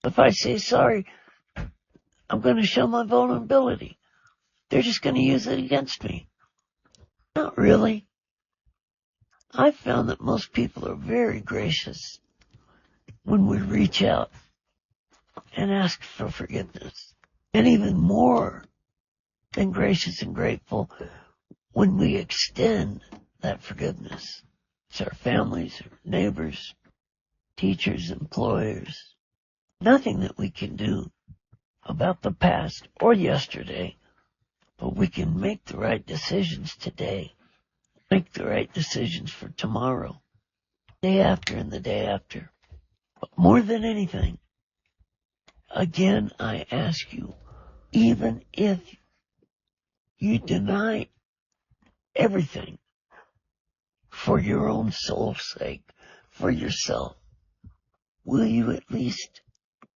If I say sorry, I'm going to show my vulnerability. They're just going to use it against me. Not really. I've found that most people are very gracious when we reach out and ask for forgiveness. And even more than gracious and grateful when we extend that forgiveness to our families, our neighbors, teachers, employers. Nothing that we can do about the past or yesterday, but we can make the right decisions today, make the right decisions for tomorrow, day after and the day after. But more than anything, again, I ask you, even if you deny everything for your own soul's sake, for yourself, will you at least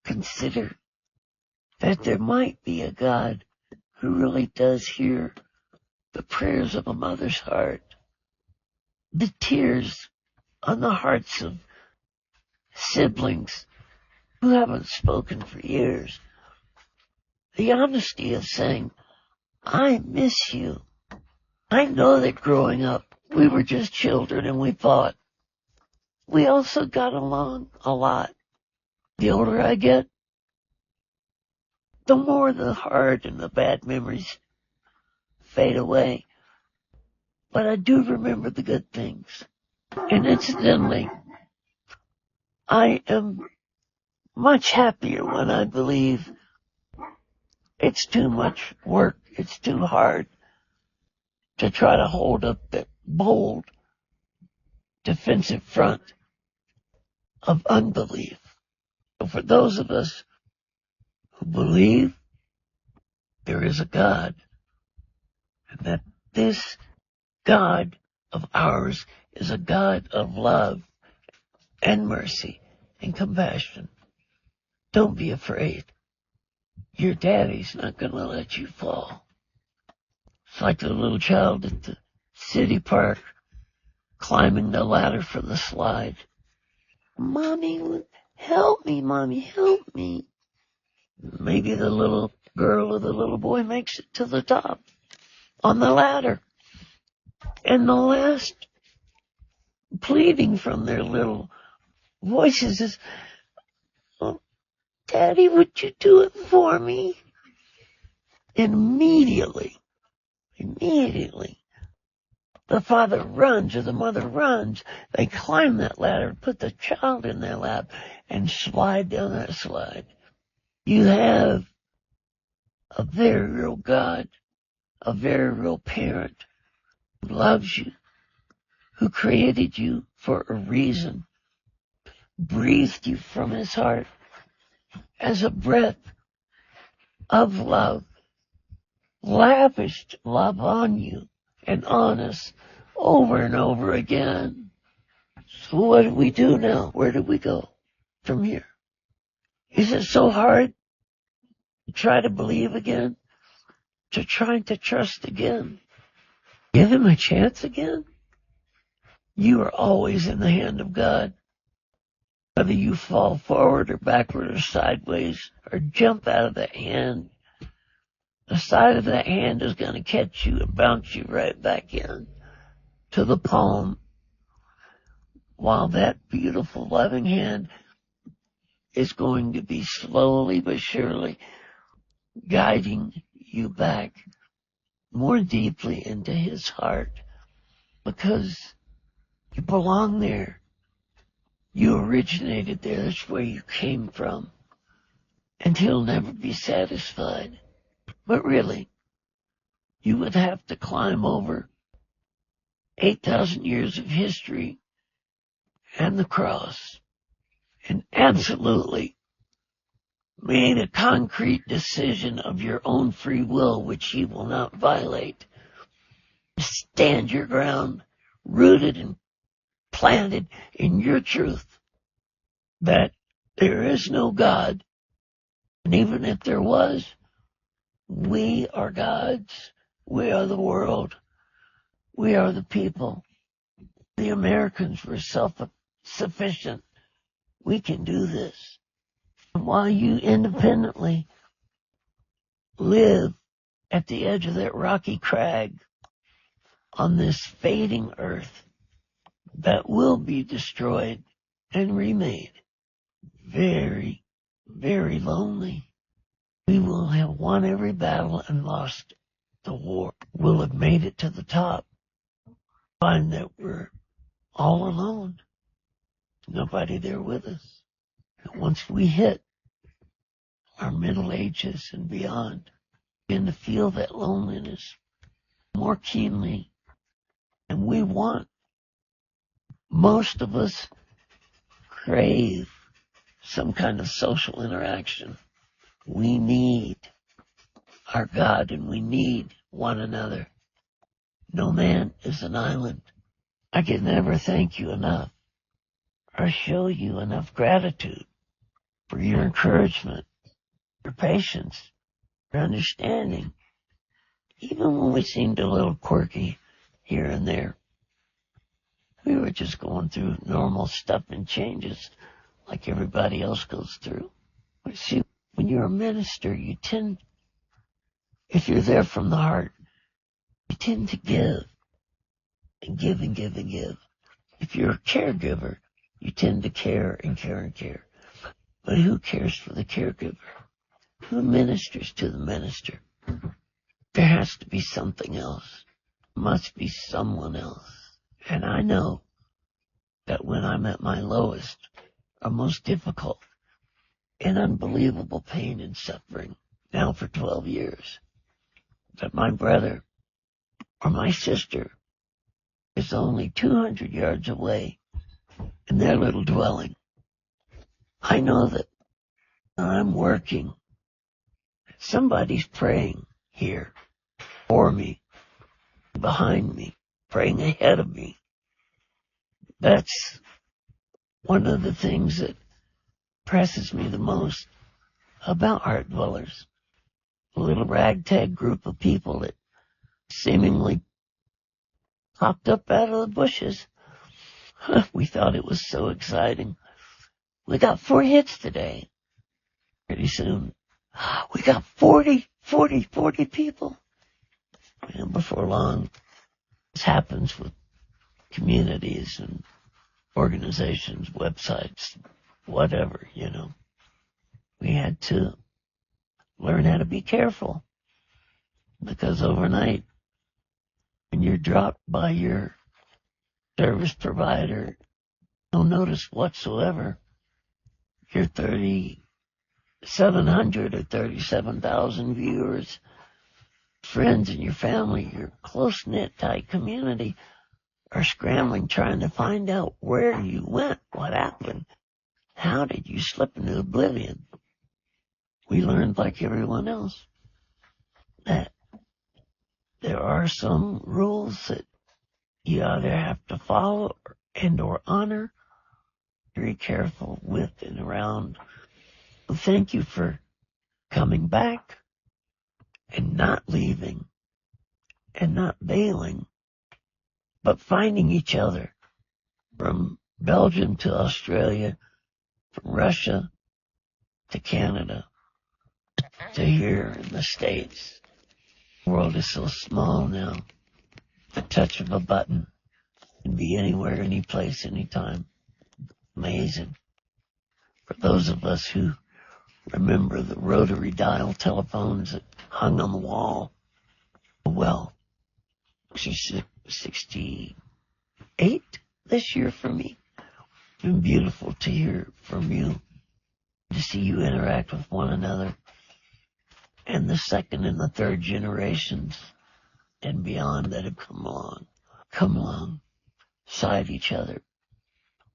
consider that there might be a God who really does hear the prayers of a mother's heart, the tears on the hearts of siblings who haven't spoken for years, the honesty of saying, I miss you. I know that growing up, we were just children and we fought. We also got along a lot. The older I get, the more the hard and the bad memories fade away. But I do remember the good things. And incidentally, I am much happier when I believe it's too much work, it's too hard to try to hold up that bold, defensive front of unbelief. So for those of us who believe there is a God, and that this God of ours is a God of love and mercy and compassion, don't be afraid. Your daddy's not going to let you fall. It's like the little child at the city park climbing the ladder for the slide. Mommy, help me, Mommy, help me. Maybe the little girl or the little boy makes it to the top on the ladder. And the last pleading from their little voices is, oh, Daddy, would you do it for me? And immediately, the father runs or the mother runs. They climb that ladder, put the child in their lap, and slide down that slide. You have a very real God, a very real parent who loves you, who created you for a reason, breathed you from his heart as a breath of love, lavished love on you and on us over and over again. So what do we do now? Where do we go from here? Is it so hard to try to believe again? To try to trust again? Give him a chance again? You are always in the hand of God. Whether you fall forward or backward or sideways or jump out of that hand, the side of that hand is going to catch you and bounce you right back in to the palm, while that beautiful loving hand is going to be slowly but surely guiding you back more deeply into his heart, because you belong there. You originated there. That's where you came from. And he'll never be satisfied. But really, you would have to climb over 8,000 years of history and the cross and absolutely made a concrete decision of your own free will, which you will not violate. Stand your ground, rooted and planted in your truth that there is no God. And even if there was, we are gods. We are the world. We are the people. The Americans were self-sufficient. We can do this. While you independently live at the edge of that rocky crag on this fading earth that will be destroyed and remade, very, very lonely. We will have won every battle and lost the war. We'll have made it to the top. Find that we're all alone. Nobody there with us. And once we hit our middle ages and beyond, begin to feel that loneliness more keenly. And we want, most of us crave some kind of social interaction. We need our God and we need one another. No man is an island. I can never thank you enough or show you enough gratitude for your encouragement, your patience, your understanding, even when we seemed a little quirky here and there. We were just going through normal stuff and changes like everybody else goes through. But see, when you're a minister, you tend, if you're there from the heart, you tend to give and give and give and give. If you're a caregiver, you tend to care and care and care. But who cares for the caregiver? Who ministers to the minister? There has to be something else. Must be someone else. And I know that when I'm at my lowest, or most difficult, in unbelievable pain and suffering, now for 12 years, that my brother or my sister is only 200 yards away in their little dwelling. I know that I'm working. Somebody's praying here for me, behind me, praying ahead of me. That's one of the things that impresses me the most about Heart Dwellers. A little ragtag group of people that seemingly popped up out of the bushes. We thought it was so exciting. We got 4 hits today. Pretty soon, we got 40 people. And before long, this happens with communities and organizations, websites, whatever, you know. We had to learn how to be careful, because overnight, when you're dropped by your service provider, no notice whatsoever, your 3,700 or 37,000 viewers, friends and your family, your close-knit tight community are scrambling trying to find out where you went, what happened, how did you slip into oblivion. We learned, like everyone else, that there are some rules that you either have to follow and or honor. Very careful with and around. Thank you for coming back and not leaving and not bailing, but finding each other from Belgium to Australia, from Russia to Canada to here in the States. The world is so small now. The touch of a button can be anywhere, any place, anytime. Amazing. For those of us who remember the rotary dial telephones that hung on the wall, well, she's 68 this year for me. It's been beautiful to hear from you, to see you interact with one another, and the second and the third generations and beyond that have come along, side each other,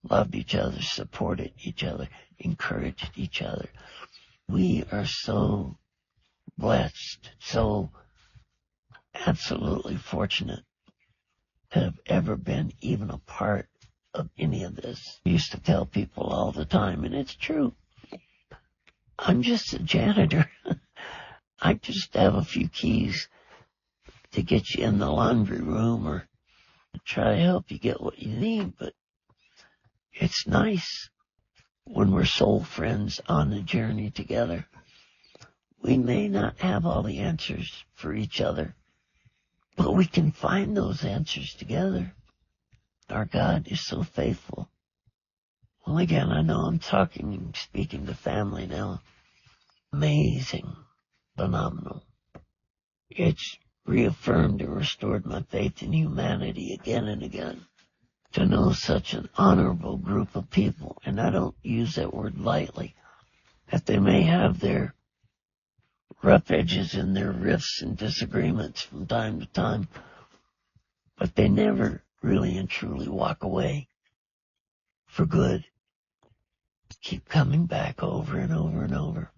loved each other, supported each other, encouraged each other. We are so blessed, so absolutely fortunate to have ever been even a part of any of this. I used to tell people all the time, and it's true, I'm just a janitor. I just have a few keys to get you in the laundry room or to try to help you get what you need, but it's nice when we're soul friends on the journey together. We may not have all the answers for each other, but we can find those answers together. Our God is so faithful. Well, again, I know I'm speaking to family now. Amazing, phenomenal. It's reaffirmed and restored my faith in humanity again and again. To know such an honorable group of people, and I don't use that word lightly, that they may have their rough edges and their rifts and disagreements from time to time, but they never really and truly walk away for good. Keep coming back over and over and over.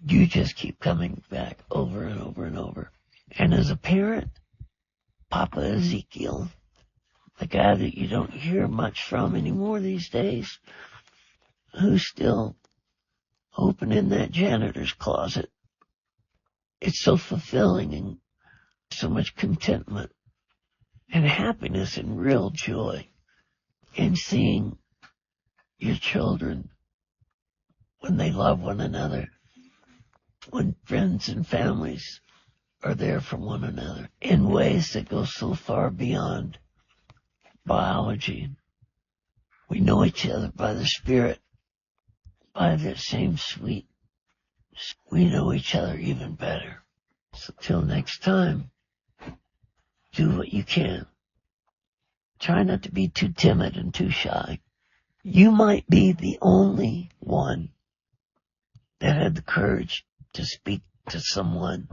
You just keep coming back over and over and over. And as a parent, Papa Ezekiel, the guy that you don't hear much from anymore these days, who's still opening that janitor's closet, it's so fulfilling and so much contentment and happiness and real joy in seeing your children when they love one another, when friends and families are there for one another in ways that go so far beyond biology. We know each other by the Spirit, by that same sweet. We know each other even better. So till next time, do what you can. Try not to be too timid and too shy. You might be the only one that had the courage to speak to someone,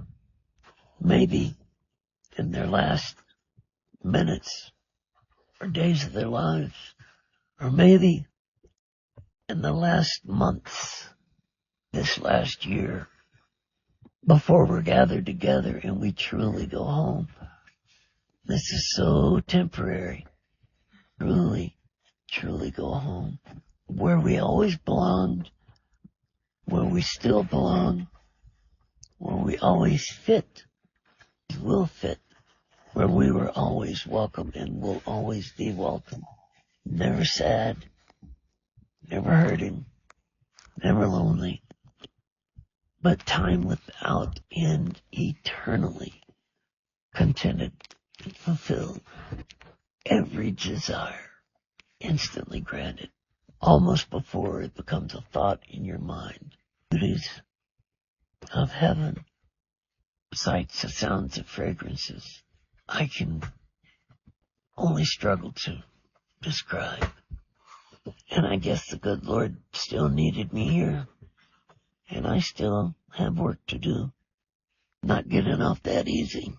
maybe in their last minutes or days of their lives, or maybe in the last months, this last year, before we're gathered together and we truly go home. This is so temporary. Truly go home. Where we always belonged, where we still belong, where we always fit, will fit, where we were always welcome and will always be welcome. Never sad, never hurting, never lonely, but time without end, eternally contented and fulfilled. Every desire instantly granted, almost before it becomes a thought in your mind. Beauties of heaven, sights, of sounds, of fragrances, I can only struggle to describe. And I guess the good Lord still needed me here, and I still have work to do. Not getting off that easy.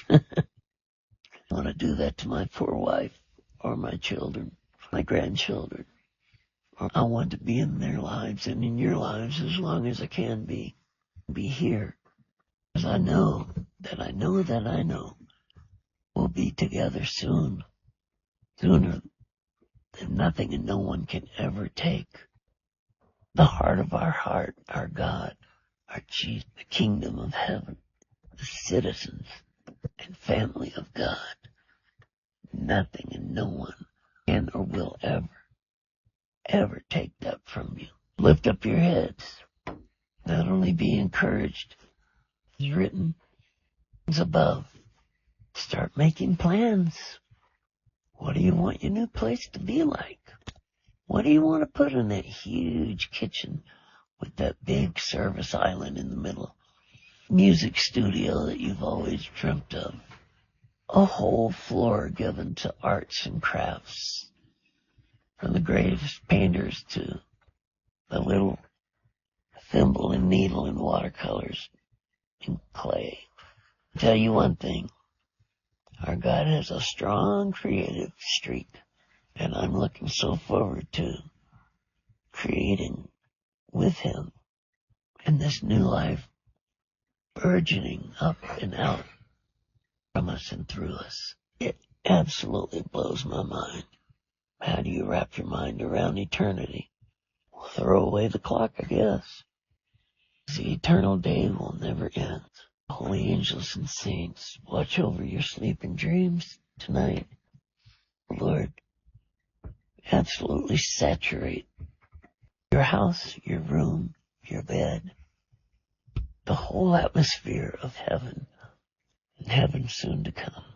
I want to do that to my poor wife, or my children, my grandchildren. Or I want to be in their lives and in your lives as long as I can be here. Because I know we'll be together soon, sooner than nothing and no one can ever take the heart of our heart, our God, our Jesus, the kingdom of heaven, the citizens and family of God. Nothing and no one can or will ever take that from you. Lift up your heads. Not only be encouraged, as written above. Start making plans. What do you want your new place to be like? What do you want to put in that huge kitchen with that big service island in the middle? Music studio that you've always dreamt of. A whole floor given to arts and crafts. From the greatest painters to the little thimble and needle and watercolors and clay. I'll tell you one thing. Our God has a strong creative streak, and I'm looking so forward to creating with Him in this new life, burgeoning up and out from us and through us. It absolutely blows my mind. How do you wrap your mind around eternity? Throw away the clock, I guess. The eternal day will never end. Holy angels and saints, watch over your sleeping dreams tonight. Lord, absolutely saturate your house, your room, your bed, the whole atmosphere of heaven, and heaven soon to come.